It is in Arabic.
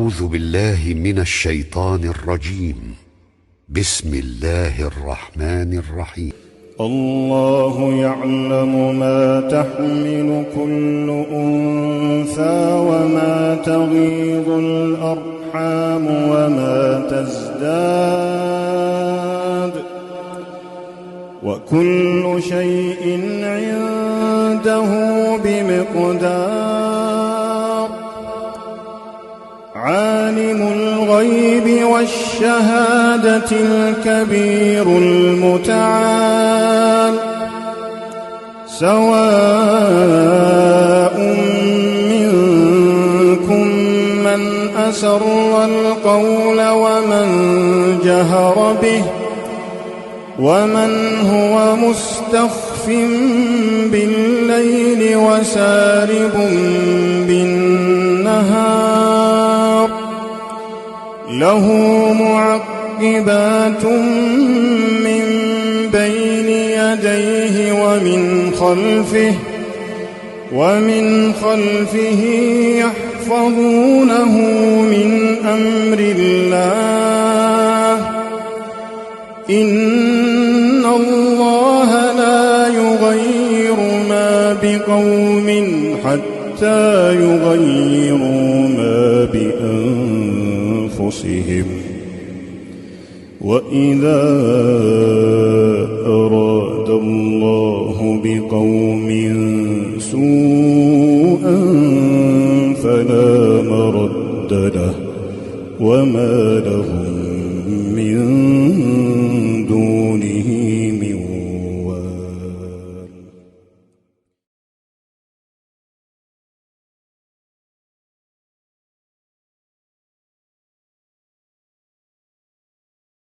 أعوذ بالله من الشيطان الرجيم. بسم الله الرحمن الرحيم. الله يعلم ما تحمل كل أنثى وما تغيض الأرحام وما تزداد، وكل شيء عنده بمقدار. عالم الغيب والشهادة الكبير المتعال، سواء منكم من أسر القول ومن جهر به ومن هو مستخف بالليل وسارب بالنهار، له معقبات من بين يديه ومن خلفه يحفظونه من أمر الله. إن الله لا يغير ما بقوم حتى يغيروا ما بأنفسهم، وإذا أراد الله بقوم سوءا فلا مرد له وما له